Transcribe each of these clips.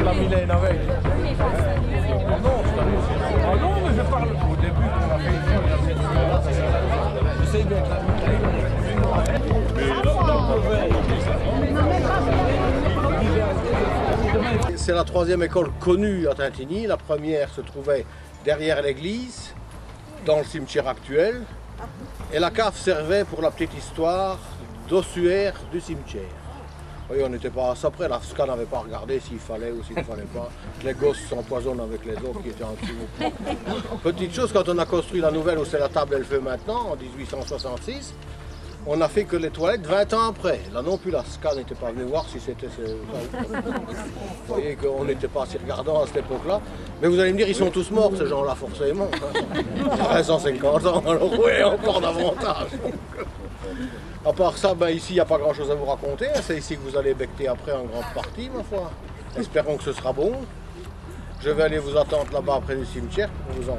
la Mylène avec. Ah non, mais je parle au début qu'on a fait ici. J'essaie d'être la Mylène. C'est la troisième école connue à Tintigny. La première se trouvait derrière l'église, dans le cimetière actuel. Et la cave servait, pour la petite histoire, d'ossuaire du cimetière. Oui, on n'était pas à ça près, la SCA n'avait pas regardé s'il fallait ou s'il ne fallait pas. Les gosses s'empoisonnent avec les autres qui étaient en dessous. Petite chose, quand on a construit la nouvelle où c'est la table Elfeu maintenant, en 1866, on n'a fait que les toilettes 20 ans après. Là non plus, la SCA n'était pas venue voir si c'était... Vous voyez qu'on n'était pas si regardant à cette époque-là. Mais vous allez me dire, ils sont tous morts, ces gens-là, forcément. À 150 ans, alors oui, encore davantage. À part ça, ben, ici, il n'y a pas grand-chose à vous raconter. C'est ici que vous allez becter après en grande partie, ma foi. Espérons que ce sera bon. Je vais aller vous attendre là-bas près du cimetière pour vous en...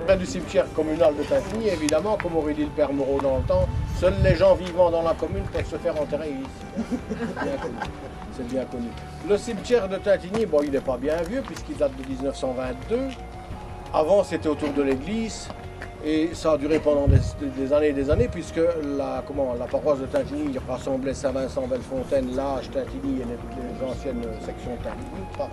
Près du cimetière communal de Tintigny, évidemment, comme aurait dit le père Moreau dans le temps, seuls les gens vivant dans la commune peuvent se faire enterrer ici. C'est bien connu. Le cimetière de Tintigny, bon, il n'est pas bien vieux puisqu'il date de 1922. Avant, c'était autour de l'église et ça a duré pendant des années et des années puisque la paroisse de Tintigny rassemblait Saint-Vincent, Bellefontaine, Lage, Tintigny et les anciennes sections de Tintigny, par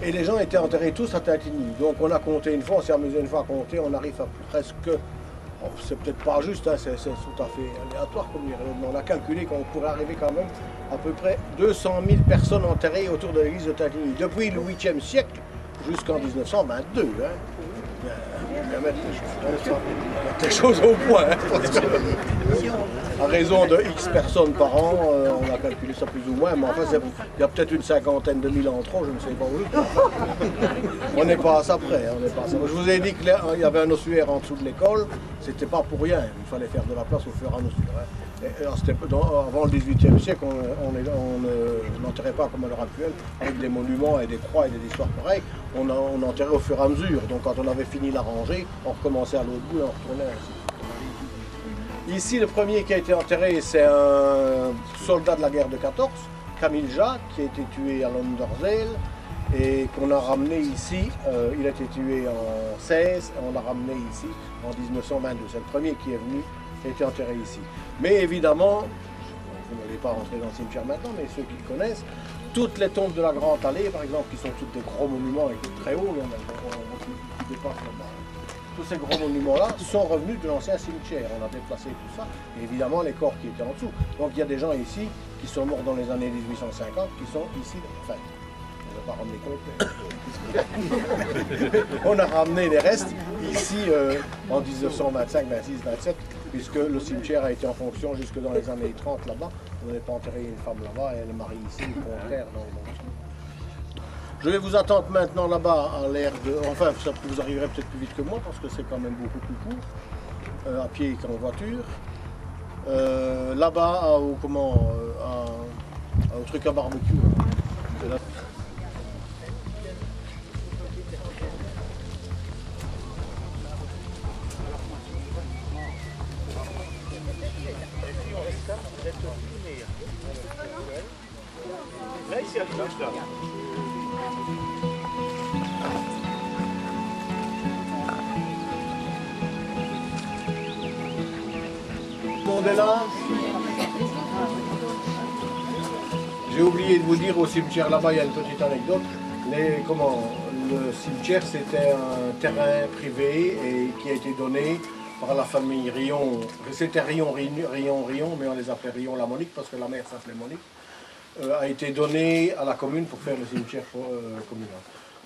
et les gens étaient enterrés tous à Tintigny. Donc on a compté une fois, on s'est amusé une fois à compter, on arrive à presque, oh, c'est peut-être pas juste, hein, c'est tout à fait aléatoire comme dire, mais on a calculé qu'on pourrait arriver quand même à peu près 200 000 personnes enterrées autour de l'église de Tintigny, depuis le 8e siècle jusqu'en 1922. Hein. Il y a mettre des choses au point. Hein, à raison de X personnes par an, on a calculé ça plus ou moins, mais enfin il y a peut-être une cinquantaine de mille en trop, je ne sais pas où. On n'est pas à ça près. On n'est pas à ça. Je vous ai dit qu'il y avait un ossuaire en dessous de l'école, c'était pas pour rien, il fallait faire de la place au fur et à mesure. Hein. Et avant le XVIIIe siècle, on n'enterrait pas comme à l'heure actuelle, avec des monuments et des croix et des histoires pareilles, on enterrait au fur et à mesure. Donc quand on avait fini la rangée, on recommençait à l'autre bout et on retournait ainsi. Ici, le premier qui a été enterré, c'est un soldat de la guerre de 14, Camille Jacques, qui a été tué à Londerzeel et qu'on a ramené ici. Il a été tué en 16 et on l'a ramené ici en 1922. C'est le premier qui est venu, qui a été enterré ici. Mais évidemment, vous n'allez pas rentrer dans le cimetière maintenant, mais ceux qui le connaissent, toutes les tombes de la Grande Allée, par exemple, qui sont toutes des gros monuments et très hauts, qui dépassent là-bas. Tous ces gros monuments-là sont revenus de l'ancien cimetière. On a déplacé tout ça, et évidemment les corps qui étaient en dessous. Donc il y a des gens ici qui sont morts dans les années 1850, qui sont ici, enfin, on n'a pas ramené complet. On a ramené les restes ici en 1925, 26, 27, puisque le cimetière a été en fonction jusque dans les années 30 là-bas. On n'avait pas enterré une femme là-bas et elle est mariée ici, au contraire. Je vais vous attendre maintenant là-bas à l'air de... Enfin, vous arriverez peut-être plus vite que moi parce que c'est quand même beaucoup plus court, à pied qu'en voiture. Là-bas, au truc à barbecue. Là. Là, ici, à gauche, là. monde est là. J'ai oublié de vous dire, au cimetière là-bas, il y a une petite anecdote. Le cimetière, c'était un terrain privé et qui a été donné par la famille Rion. C'était Rion, mais on les appelait Rion-la-Monique parce que la mère s'appelait Monique. A été donné à la commune pour faire le cimetière communal.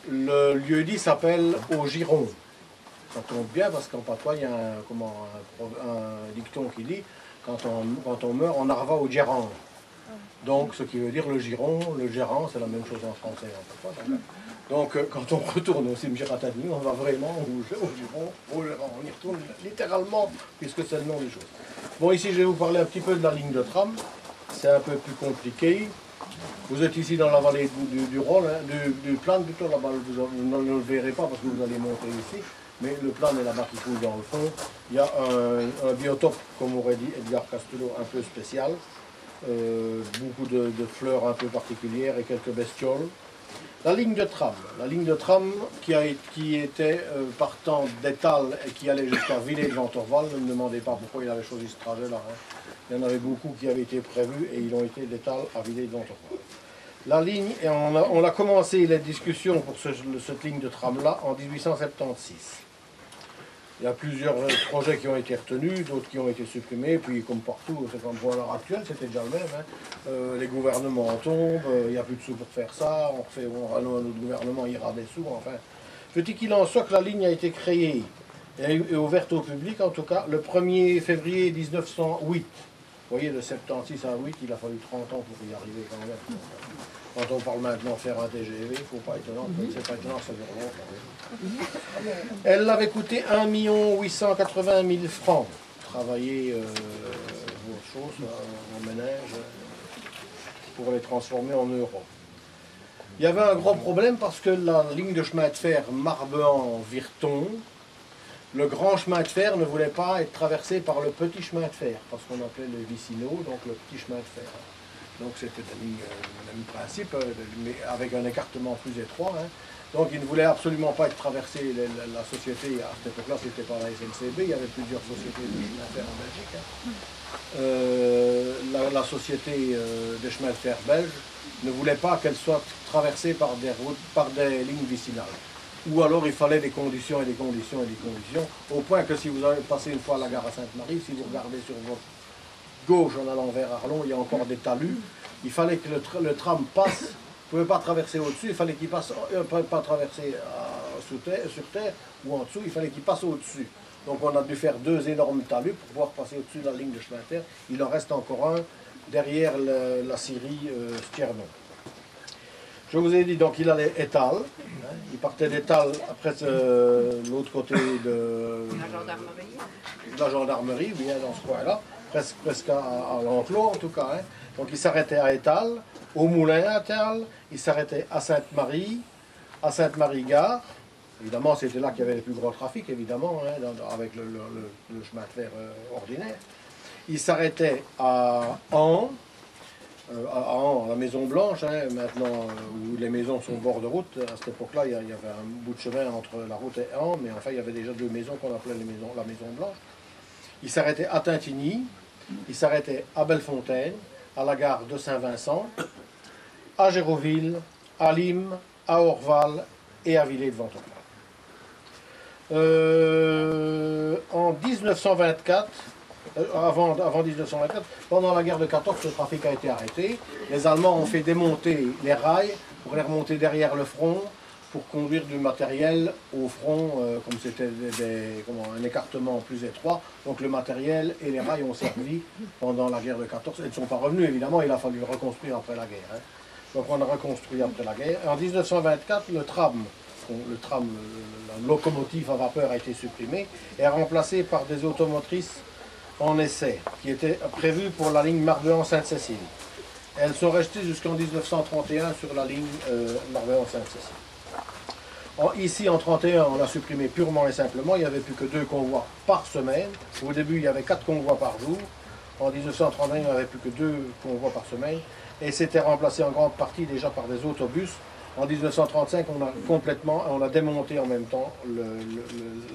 Le lieu-dit s'appelle Au Giron. Ça tombe bien parce qu'en patois, il y a un dicton qui dit quand on meurt, on arrive au Gérant. Donc, ce qui veut dire le giron, le gérant, c'est la même chose en français. Donc, quand on retourne au cimetière à Tatigny, on va vraiment au giron, au gérant. On y retourne littéralement, puisque c'est le nom des choses. Bon, ici, je vais vous parler un petit peu de la ligne de tram. C'est un peu plus compliqué. Vous êtes ici dans la vallée du Rhône, du Plan, plutôt là-bas. Vous ne le verrez pas parce que vous allez monter ici. Mais le Plan est là-bas qui coule dans le fond. Il y a un biotope, comme aurait dit Edgar Castello, un peu spécial. Beaucoup de fleurs un peu particulières et quelques bestioles. La ligne de tram qui était partant d'Étal et qui allait jusqu'à Villers-de-Ventorval. Ne me demandez pas pourquoi il avait choisi ce trajet-là. Hein. Il y en avait beaucoup qui avaient été prévus et ils ont été d'Étal à Villers-de-Ventorval. La ligne, et on a commencé les discussions pour cette ligne de tram-là en 1876. Il y a plusieurs projets qui ont été retenus, d'autres qui ont été supprimés, puis comme partout, c'est comme pour l'heure actuelle, c'était déjà le même. Hein. Les gouvernements tombent, il n'y a plus de sous pour faire ça, un autre gouvernement ira des sous, enfin. Je dis qu'il en soit que la ligne a été créée et ouverte au public, en tout cas, le 1er février 1908. Vous voyez, de 76 à 8, il a fallu 30 ans pour y arriver quand même. Quand on parle maintenant de faire un TGV, il ne faut pas étonnant, c'est pas étonnant, ça dure longtemps. Elle avait coûté 1 880 000 francs. Travailler vos choses, vos ménages, pour les transformer en euros. Il y avait un gros problème parce que la ligne de chemin de fer Marbehan-Virton, le grand chemin de fer ne voulait pas être traversé par le petit chemin de fer, parce qu'on appelait le Vicino, donc le petit chemin de fer. Donc c'était le même principe, mais avec un écartement plus étroit. Hein. Donc il ne voulait absolument pas être traversé. La société, à cette époque-là, c'était pas la SNCB, il y avait plusieurs sociétés de chemin de fer en Belgique. Hein. La société de chemin de fer belge ne voulait pas qu'elle soit traversée par des lignes vicinales. Ou alors il fallait des conditions et des conditions et des conditions, au point que si vous avez passé une fois à la gare à Sainte-Marie, si vous regardez sur votre gauche en allant vers Arlon, il y a encore des talus. Il fallait que le tram passe, vous ne pouvez pas traverser au-dessus, il fallait qu'il passe, pas traverser sur terre ou en dessous, il fallait qu'il passe au-dessus. Donc on a dû faire 2 énormes talus pour pouvoir passer au-dessus de la ligne de chemin de fer. Il en reste encore un derrière la scierie Stiernon. Je vous ai dit, donc il allait Étal, hein, il partait d'Étal après l'autre côté de la gendarmerie, bien dans ce coin-là, presque à l'enclos en tout cas. Hein. Donc il s'arrêtait à Étal, au moulin à Étal, il s'arrêtait à Sainte-Marie Gare. Évidemment, c'était là qu'il y avait le plus gros trafic, évidemment, hein, avec le chemin de fer ordinaire. Il s'arrêtait à An. À la Maison Blanche, hein, maintenant où les maisons sont au bord de route, à cette époque-là, il y avait un bout de chemin entre la route et An, mais enfin il y avait déjà 2 maisons qu'on appelait la Maison Blanche. Il s'arrêtait à Tintigny, il s'arrêtait à Bellefontaine, à la gare de Saint-Vincent, à Géroville, à Lymes, à Orval et à Villers-de-Ventorval. En 1924, avant 1924, pendant la guerre de 14, ce trafic a été arrêté. Les Allemands ont fait démonter les rails pour les remonter derrière le front, pour conduire du matériel au front, comme c'était un écartement plus étroit. Donc le matériel et les rails ont servi pendant la guerre de 14. Ils ne sont pas revenus, évidemment, il a fallu le reconstruire après la guerre. Hein. Donc on a reconstruit après la guerre. En 1924, la locomotive à vapeur a été supprimée et remplacée par des automotrices en essai, qui étaient prévues pour la ligne Marbehan-Sainte-Cécile. Elles sont restées jusqu'en 1931 sur la ligne Marbehan-Sainte-Cécile. Ici, en 1931, on l'a supprimé purement et simplement. Il n'y avait plus que 2 convois par semaine. Au début, il y avait 4 convois par jour. En 1931, il n'y avait plus que 2 convois par semaine. Et c'était remplacé en grande partie déjà par des autobus. En 1935, on a démonté en même temps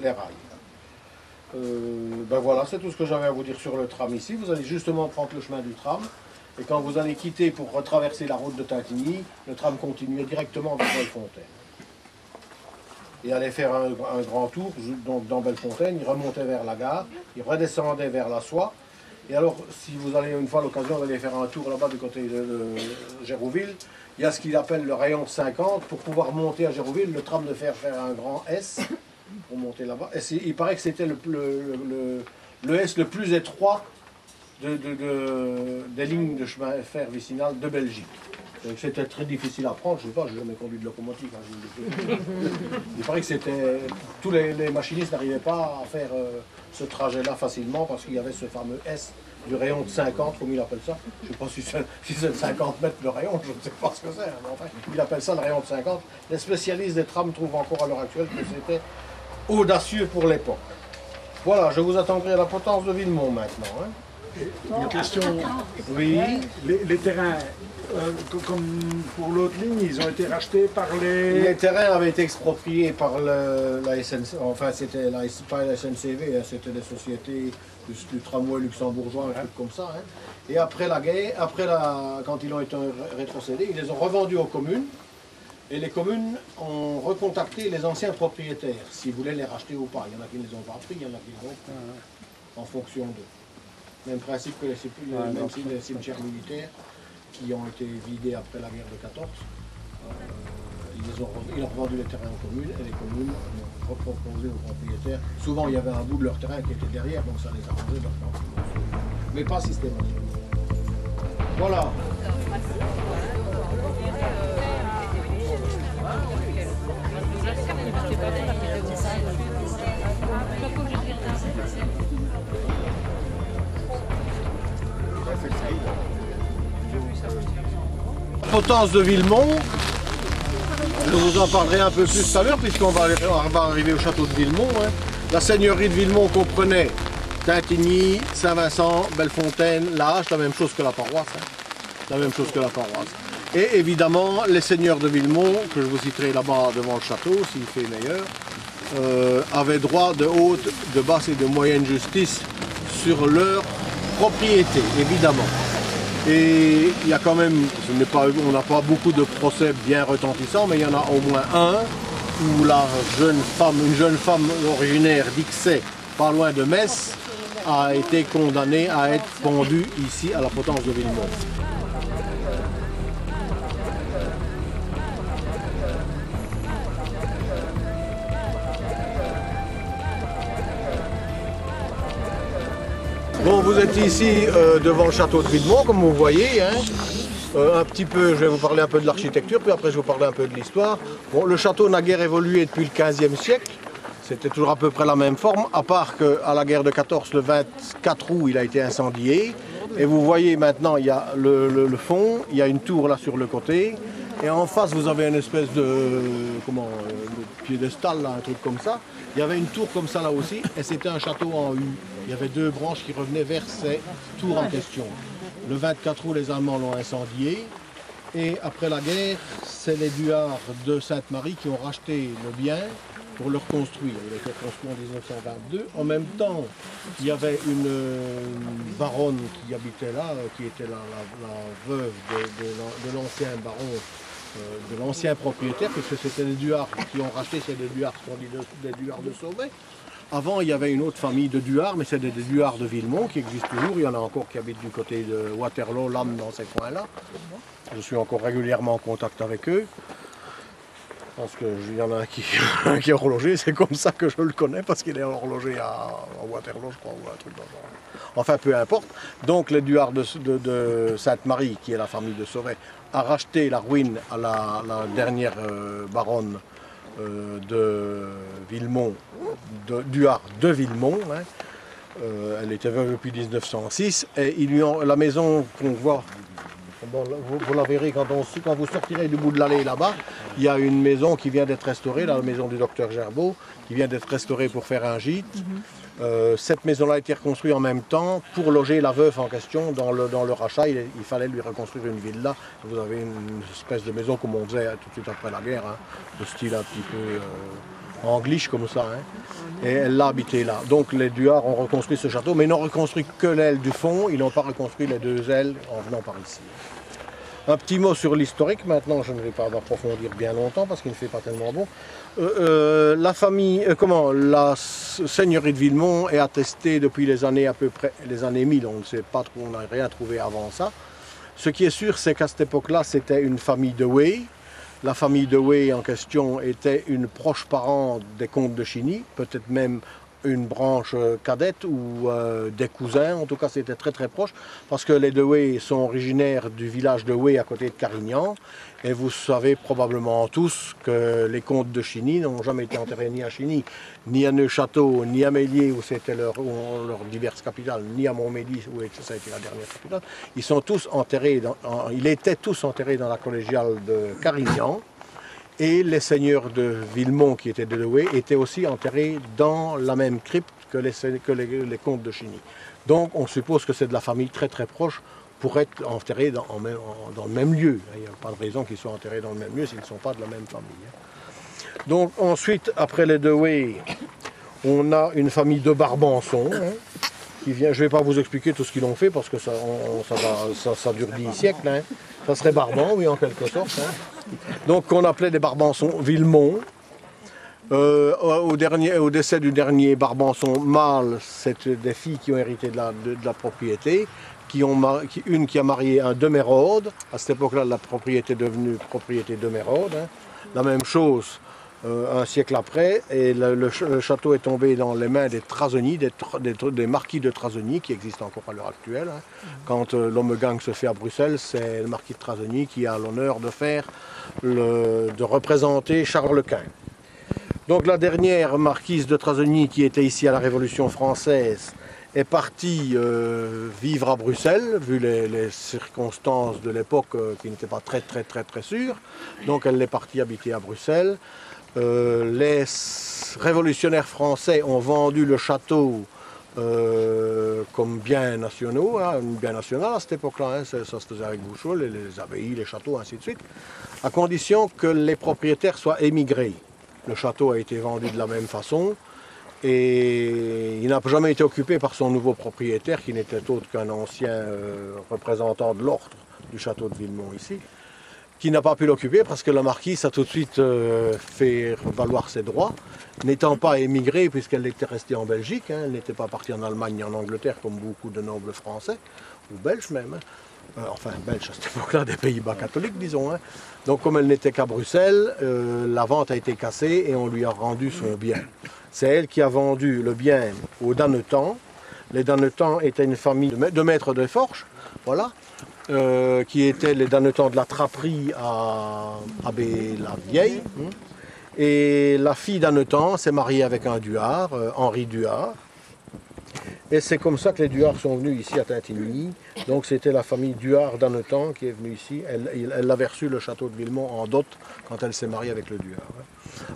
les rails. Ben voilà, c'est tout ce que j'avais à vous dire sur le tram ici. Vous allez justement prendre le chemin du tram. Et quand vous allez quitter pour retraverser la route de Tintigny, le tram continuait directement vers Bellefontaine. Il allait faire un grand tour donc dans Bellefontaine, il remontait vers la gare, il redescendait vers la Soie. Et alors, si vous avez une fois l'occasion d'aller faire un tour là-bas du côté de Gérouville, il y a ce qu'il appelle le rayon 50. Pour pouvoir monter à Gérouville, le tram de faire un grand S pour monter là-bas. Il paraît que c'était le S le plus étroit des lignes de chemin de fer vicinal de Belgique. Donc c'était très difficile à prendre, je ne sais pas, je n'ai jamais conduit de locomotive. Hein, il paraît que tous les machinistes n'arrivaient pas à faire ce trajet-là facilement parce qu'il y avait ce fameux S du rayon de 50, comme il appelle ça. Je ne sais pas si c'est 50 mètres le rayon, je ne sais pas ce que c'est. Mais enfin, il appelle ça le rayon de 50. Les spécialistes des trams trouvent encore à l'heure actuelle que c'était audacieux pour l'époque. Voilà, je vous attendrai à la potence de Villemont maintenant. Hein. Une question. Oui. Les terrains, comme pour l'autre ligne, ils ont été rachetés par les... Les terrains avaient été expropriés par la SNCV, enfin c'était pas la SNCV, hein, c'était des sociétés du tramway luxembourgeois, un truc comme ça. Hein. Et après la guerre, quand ils ont été rétrocédés, ils les ont revendus aux communes. Et les communes ont recontacté les anciens propriétaires, s'ils voulaient les racheter ou pas. Il y en a qui ne les ont pas pris, il y en a qui les ont pris, en fonction d'eux. Même principe que les cimetières militaires qui ont été vidés après la guerre de 14. Ils ont revendu les terrains aux communes et les communes ont reproposé aux propriétaires. Souvent il y avait un bout de leur terrain qui était derrière, donc ça les arrangeait de leur mais pas systématiquement. Voilà. Potence de Villemont, je vous en parlerai un peu plus tout à l'heure puisqu'on va arriver au château de Villemont. Hein. La seigneurie de Villemont comprenait Tintigny, Saint-Vincent, Bellefontaine, La Hache, la même chose que la paroisse. Hein. La même chose que la paroisse. Et évidemment, les seigneurs de Villemont, que je vous citerai là-bas devant le château, s'il fait meilleur, avaient droit de haute, de basse et de moyenne justice sur leur propriété, évidemment. Et il y a quand même, on n'a pas beaucoup de procès bien retentissants, mais il y en a au moins un où une jeune femme originaire d'Ixay, pas loin de Metz, a été condamnée à être pendue ici à la potence de Villemont. Bon, vous êtes ici devant le château de Villemont, comme vous voyez. Hein. Un petit peu, je vais vous parler un peu de l'architecture, puis après je vais vous parler un peu de l'histoire. Bon, le château n'a guère évolué depuis le XVe siècle. C'était toujours à peu près la même forme, à part qu'à la guerre de 14, le 24 août, il a été incendié. Et vous voyez maintenant, il y a le fond, il y a une tour là sur le côté. Et en face, vous avez une espèce de piédestal, là, un truc comme ça. Il y avait une tour comme ça là aussi, et c'était un château en U. Il y avait deux branches qui revenaient vers ces tours en question. Le 24 août, les Allemands l'ont incendié. Et après la guerre, c'est les Duhard de Sainte-Marie qui ont racheté le bien pour le reconstruire. Il a été construit en 1922. En même temps, il y avait une baronne qui habitait là, qui était la veuve de l'ancien baron, de l'ancien propriétaire, puisque c'était les Duhard qui ont racheté, c'est des Duhard qui sont des Duhard de Sauvet. Avant, il y avait une autre famille de Duhard, mais c'est des Duhard de Villemont qui existent toujours. Il y en a encore qui habitent du côté de Waterloo, Lammes, dans ces coins-là. Je suis encore régulièrement en contact avec eux. Je pense qu'il y en a un qui est horloger, c'est comme ça que je le connais, parce qu'il est horloger à Waterloo, je crois, ou un truc dans ça. Enfin, peu importe. Donc, les Duhard de Sainte-Marie, qui est la famille de Sauvet, a racheté la ruine à la dernière baronne de Villemont, Duhard de Villemont. Hein. Elle était veuve depuis 1906, et la maison qu'on voit. Bon, vous la verrez quand vous sortirez du bout de l'allée là-bas, il y a une maison qui vient d'être restaurée, la maison du docteur Gerbeau, qui vient d'être restaurée pour faire un gîte. Cette maison-là a été reconstruite en même temps pour loger la veuve en question dans le rachat. Il fallait lui reconstruire une villa. Vous avez une espèce de maison comme on faisait tout de suite après la guerre, hein, de style un petit peu en gliche comme ça. Hein. Et elle l'a habité là. Donc les Duhart ont reconstruit ce château, mais ils n'ont reconstruit que l'aile du fond, ils n'ont pas reconstruit les 2 ailes en venant par ici. Un petit mot sur l'historique, maintenant je ne vais pas approfondir bien longtemps parce qu'il ne fait pas tellement bon. La seigneurie de Villemont est attestée depuis les années à peu près, les années 1000, on ne sait pas trop, on n'a rien trouvé avant ça. Ce qui est sûr, c'est qu'à cette époque-là, c'était une famille de Way. La famille de Way en question était une proche parente des comtes de Chiny, peut-être même une branche cadette ou des cousins, en tout cas c'était très très proche, parce que les de Way sont originaires du village de Way à côté de Carignan, et vous savez probablement tous que les comtes de Chiny n'ont jamais été enterrés ni à Chiny, ni à Neufchâteau, ni à Méliès, où c'était leur diverses capitales, ni à Montmédy, où ça a été la dernière capitale. Ils sont tous enterrés, ils étaient tous enterrés dans la collégiale de Carignan. Et les seigneurs de Villemont, qui étaient de Douai, étaient aussi enterrés dans la même crypte que les comtes de Chiny. Donc on suppose que c'est de la famille très très proche pour être enterrés dans le même lieu. Il n'y a pas de raison qu'ils soient enterrés dans le même lieu s'ils ne sont pas de la même famille. Donc ensuite, après les Douai, on a une famille de Barbançon, qui vient. Je ne vais pas vous expliquer tout ce qu'ils ont fait parce que ça dure 10 siècles. Hein. Ça serait Barban, oui, en quelque sorte. Hein. Donc, qu'on appelait les Barbançons Villemont. Au décès du dernier Barbançon mâle, c'est des filles qui ont hérité de la propriété, une qui a marié un de Mérode. À cette époque-là, la propriété est devenue propriété de Mérode. Hein. La même chose un siècle après, et le château est tombé dans les mains des Trazegnies, des marquis de Trazegnies, qui existent encore à l'heure actuelle. Hein. Quand l'homme gang se fait à Bruxelles, c'est le marquis de Trazegnies qui a l'honneur de représenter Charles Quint. Donc la dernière marquise de Trazegnies, qui était ici à la Révolution française, est partie vivre à Bruxelles, vu les circonstances de l'époque qui n'étaient pas très sûres. Donc elle est partie habiter à Bruxelles. Les révolutionnaires français ont vendu le château comme bien nationaux, hein, bien national à cette époque-là, hein, ça se faisait avec Bouchot, les abbayes, les châteaux, ainsi de suite, à condition que les propriétaires soient émigrés. Le château a été vendu de la même façon et il n'a jamais été occupé par son nouveau propriétaire qui n'était autre qu'un ancien représentant de l'ordre du château de Villemont ici, qui n'a pas pu l'occuper parce que la marquise a tout de suite fait valoir ses droits, n'étant pas émigrée puisqu'elle était restée en Belgique, hein, elle n'était pas partie en Allemagne ni en Angleterre comme beaucoup de nobles français, ou belges même, hein. Enfin belges à cette époque-là, des Pays-Bas catholiques disons. Hein. Donc comme elle n'était qu'à Bruxelles, la vente a été cassée et on lui a rendu son bien. C'est elle qui a vendu le bien aux Danetans. Les Danetans étaient une famille de maîtres de forge, voilà. Qui étaient les Danetans de la Traperie à Abbé-la-Vieille. Et la fille d'Annetan s'est mariée avec un Duhart, Henri Duhart. Et c'est comme ça que les Duhart sont venus ici à Tintigny. Donc c'était la famille Duhart d'Annetan qui est venue ici. Elle avait reçu le château de Villemont en dot quand elle s'est mariée avec le Duhart.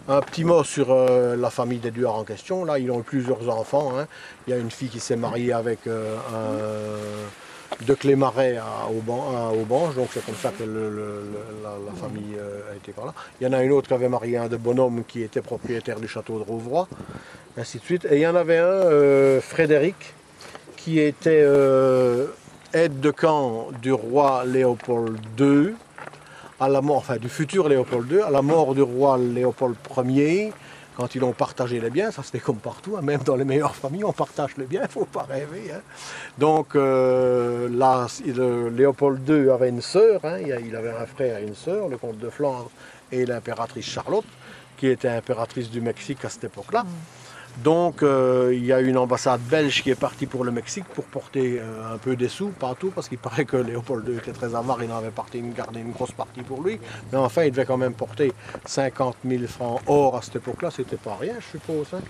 Un petit mot sur la famille des Duhart en question. Là, ils ont eu plusieurs enfants. Hein. Il y a une fille qui s'est mariée avec de Clémarais à Aubange, donc c'est comme ça que la famille a été par là. Il y en a une autre qui avait marié un de Bonhomme qui était propriétaire du château de Rouvroy, ainsi de suite. Et il y en avait un, Frédéric, qui était aide de camp du roi Léopold II, à la mort, enfin du futur Léopold II, à la mort du roi Léopold Ier. Quand ils ont partagé les biens, ça se fait comme partout, hein, même dans les meilleures familles, on partage les biens, il ne faut pas rêver. Hein. Donc là, Léopold II avait une sœur, hein, il avait un frère et une sœur, le comte de Flandre et l'impératrice Charlotte, qui était impératrice du Mexique à cette époque-là. Donc il y a une ambassade belge qui est partie pour le Mexique pour porter un peu des sous, pas tout, parce qu'il paraît que Léopold II était très avare, il en avait gardé une grosse partie pour lui. Mais enfin, il devait quand même porter 50 000 francs or à cette époque-là, c'était pas rien, je suppose. Hein.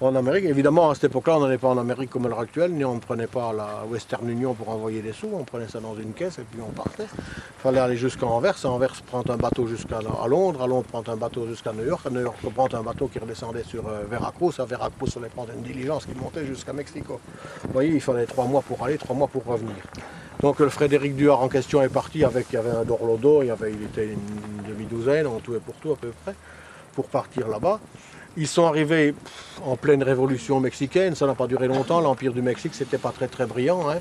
En Amérique, évidemment, à cette époque-là, on n'en est pas en Amérique comme à l'heure actuelle, ni on ne prenait pas la Western Union pour envoyer des sous, on prenait ça dans une caisse et puis on partait. Il fallait aller jusqu'à Anvers, Anvers prend un bateau jusqu'à Londres, à Londres prend un bateau jusqu'à New York, à New York prend un bateau qui redescendait sur Veracruz, à Veracruz on allait prendre une diligence qui montait jusqu'à Mexico. Vous voyez, il fallait 3 mois pour aller, 3 mois pour revenir. Donc le Frédéric Duhart en question est parti il y avait un Dorlodo, il était une demi-douzaine en tout et pour tout à peu près, pour partir là-bas. Ils sont arrivés en pleine révolution mexicaine, ça n'a pas duré longtemps, l'Empire du Mexique c'était pas très brillant. Hein.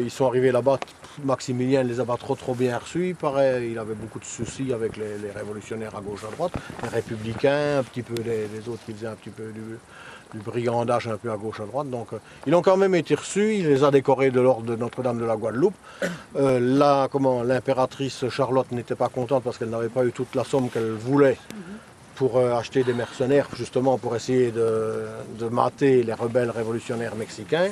Ils sont arrivés là-bas, Maximilien ne les a pas trop bien reçus, il paraît, il avait beaucoup de soucis avec les révolutionnaires à gauche à droite, les républicains, un petit peu les autres qui faisaient un petit peu du brigandage un peu à gauche à droite. Donc ils ont quand même été reçus, il les a décorés de l'ordre de Notre-Dame de la Guadeloupe. L'impératrice Charlotte n'était pas contente parce qu'elle n'avait pas eu toute la somme qu'elle voulait pour acheter des mercenaires, justement pour essayer de mater les rebelles révolutionnaires mexicains.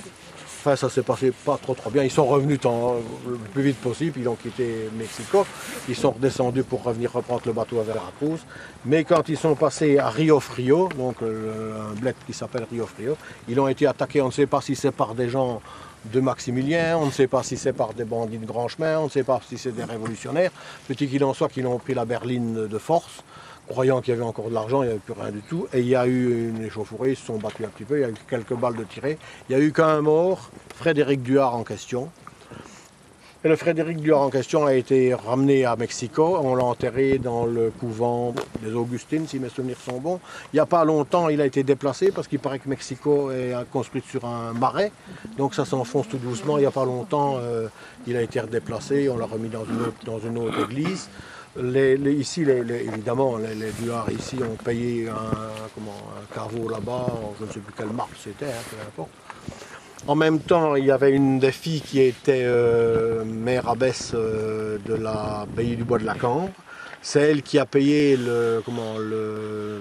Enfin, ça s'est passé pas trop bien. Ils sont revenus le plus vite possible, ils ont quitté Mexico. Ils sont redescendus pour revenir reprendre le bateau à Veracruz. Mais quand ils sont passés à Rio Frio, donc un bled qui s'appelle Rio Frio, ils ont été attaqués, on ne sait pas si c'est par des gens de Maximilien, on ne sait pas si c'est par des bandits de grand chemin, on ne sait pas si c'est des révolutionnaires. Petit qu'il en soit, qu'ils ont pris la berline de force, croyant qu'il y avait encore de l'argent, il n'y avait plus rien du tout. Et il y a eu une échauffourée, ils se sont battus un petit peu, il y a eu quelques balles de tirées. Il n'y a eu qu'un mort, Frédéric Duhart en question. Et le Frédéric Duhart en question a été ramené à Mexico. On l'a enterré dans le couvent des Augustines, si mes souvenirs sont bons. Il n'y a pas longtemps, il a été déplacé parce qu'il paraît que Mexico est construite sur un marais. Donc ça s'enfonce tout doucement. Il n'y a pas longtemps, il a été redéplacé. On l'a remis dans une autre église. Évidemment, les Duhart ici ont payé un caveau là-bas, je ne sais plus quelle marque c'était, hein, peu importe. En même temps, il y avait une des filles qui était mère abbesse de l'abbaye du Bois de la Cambre. C'est elle qui a payé le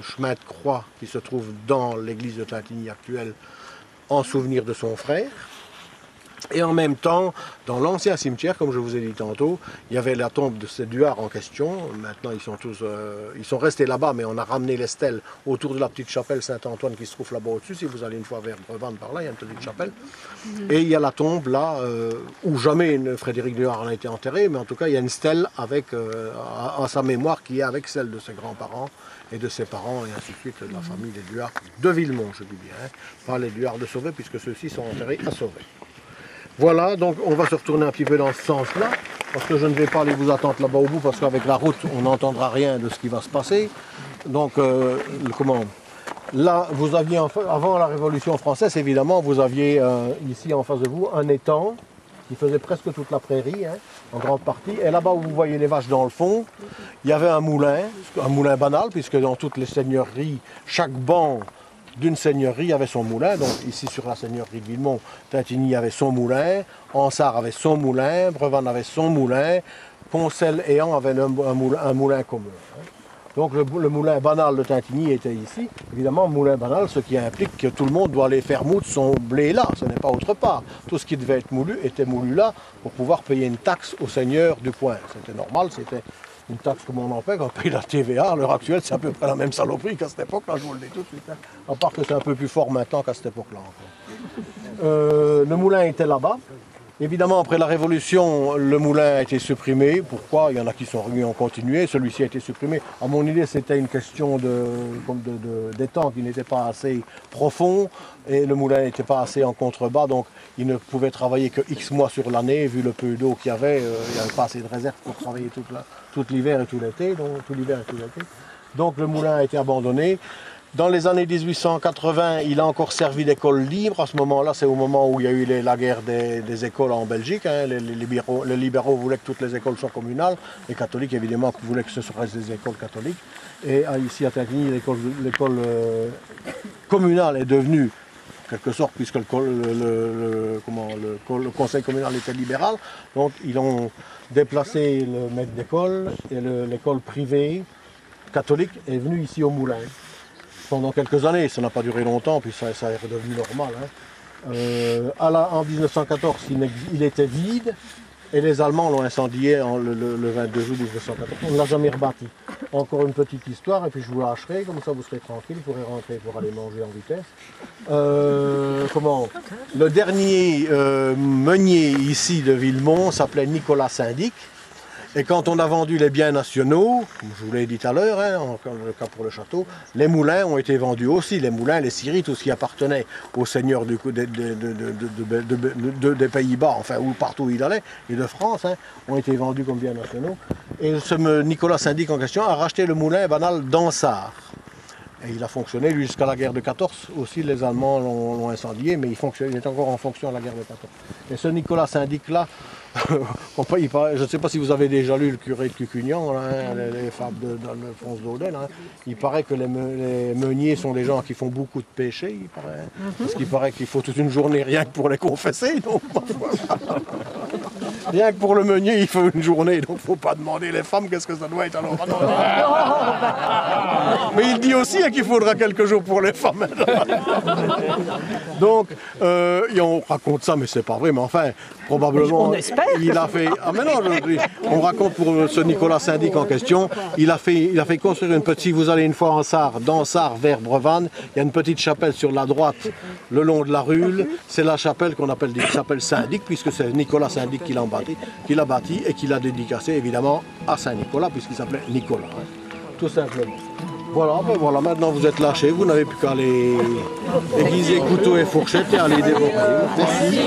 chemin de croix qui se trouve dans l'église de Tintigny actuelle en souvenir de son frère. Et en même temps, dans l'ancien cimetière, comme je vous ai dit tantôt, il y avait la tombe de ces Duhart en question. Maintenant, ils sont restés là-bas, mais on a ramené les stèles autour de la petite chapelle Saint-Antoine qui se trouve là-bas au-dessus. Si vous allez une fois vers Brevande par là, il y a une petite chapelle. Et il y a la tombe là, où jamais Frédéric Duhart n'a été enterré, mais en tout cas, il y a une stèle avec, à sa mémoire qui est avec celle de ses grands-parents et de ses parents, et ainsi de suite, de la famille des Duhart de Villemont, je dis bien, hein, pas les Duhart de Sauvé, puisque ceux-ci sont enterrés à Sauvé. Voilà, donc on va se retourner un petit peu dans ce sens-là, parce que je ne vais pas aller vous attendre là-bas au bout, parce qu'avec la route, on n'entendra rien de ce qui va se passer. Donc, là, vous aviez, avant la Révolution française, évidemment, vous aviez ici en face de vous un étang qui faisait presque toute la prairie, hein, en grande partie. Et là-bas où vous voyez les vaches dans le fond, il y avait un moulin banal, puisque dans toutes les seigneuries, chaque banc d'une seigneurie avait son moulin. Donc ici sur la seigneurie de Villemont, Tintigny avait son moulin, Ansart avait son moulin, Brevande avait son moulin, Poncel et An avaient un moulin commun. Donc le moulin banal de Tintigny était ici. Évidemment, moulin banal, ce qui implique que tout le monde doit aller faire moudre son blé là, ce n'est pas autre part. Tout ce qui devait être moulu était moulu là pour pouvoir payer une taxe au seigneur du coin. C'était normal, c'était une taxe comme on en paie, quand on paye la TVA. À l'heure actuelle, c'est à peu près la même saloperie qu'à cette époque-là, je vous le dis tout de suite. Hein. À part que c'est un peu plus fort maintenant qu'à cette époque-là. Le moulin était là-bas. Évidemment, après la Révolution, le moulin a été supprimé. Pourquoi? Il y en a qui sont revenus en continuer. Celui-ci a été supprimé. À mon idée, c'était une question d'étang qui n'était pas assez profond et le moulin n'était pas assez en contrebas. Donc, il ne pouvait travailler que X mois sur l'année. Vu le peu d'eau qu'il y avait, il n'y avait pas assez de réserve pour travailler tout l'hiver et tout l'été. Donc, le moulin a été abandonné. Dans les années 1880, il a encore servi d'école libre. À ce moment-là, c'est au moment où il y a eu la guerre des écoles en Belgique. Hein. Les libéraux voulaient que toutes les écoles soient communales. Les catholiques, évidemment, voulaient que ce soient des écoles catholiques. Et ici, à Tintigny, l'école communale est devenue, en quelque sorte, puisque le conseil communal était libéral. Donc, ils ont déplacé le maître d'école et l'école privée catholique est venue ici au Moulin. Pendant quelques années, ça n'a pas duré longtemps, puis ça est redevenu normal. Hein. En 1914, il était vide, et les Allemands l'ont incendié le 22 juillet 1914. On ne l'a jamais rebâti. Encore une petite histoire, et puis je vous lâcherai, comme ça vous serez tranquille, vous pourrez rentrer pour aller manger en vitesse. Le dernier meunier ici de Villemont s'appelait Nicolas Syndic. Et quand on a vendu les biens nationaux, comme je vous l'ai dit tout à l'heure, hein, le cas pour le château, les moulins ont été vendus aussi. Les moulins, les scieries, tout ce qui appartenait aux seigneurs des Pays-Bas, enfin ou partout où il allait, et de France, hein, ont été vendus comme biens nationaux. Et ce Nicolas Syndic en question a racheté le moulin banal d'Ansart. Et il a fonctionné lui, jusqu'à la guerre de 14. Aussi, les Allemands l'ont incendié, mais il est encore en fonction à la guerre de 14. Et ce Nicolas Syndic-là, je ne sais pas si vous avez déjà lu le curé de Cucugnan, là, hein, les fables d'Alphonse Daudet. Hein. Il paraît que les meuniers sont des gens qui font beaucoup de péchés, il paraît. Parce qu'il paraît qu'il faut toute une journée rien que pour les confesser. Donc, rien que pour le meunier, il faut une journée. Donc, il ne faut pas demander les femmes qu'est-ce que ça doit être alors. Mais il dit aussi hein, qu'il faudra quelques jours pour les femmes. Donc, et on raconte ça, mais c'est pas vrai. Mais enfin, probablement, il a fait. Ah mais non, on raconte pour ce Nicolas Syndic en question. Il a fait construire une petite. Si vous allez une fois en Sarre, dans Sarre vers Brevannes, il y a une petite chapelle sur la droite, le long de la Rule. C'est la chapelle qu'on appelle Syndic, puisque c'est Nicolas Syndic qui l'a bâti et qui l'a dédicacé évidemment à Saint-Nicolas, puisqu'il s'appelait Nicolas. Hein, tout simplement. Voilà, ben voilà, maintenant vous êtes lâchés, vous n'avez plus qu'à les aiguiser couteau et fourchette et aller dévorer. Merci.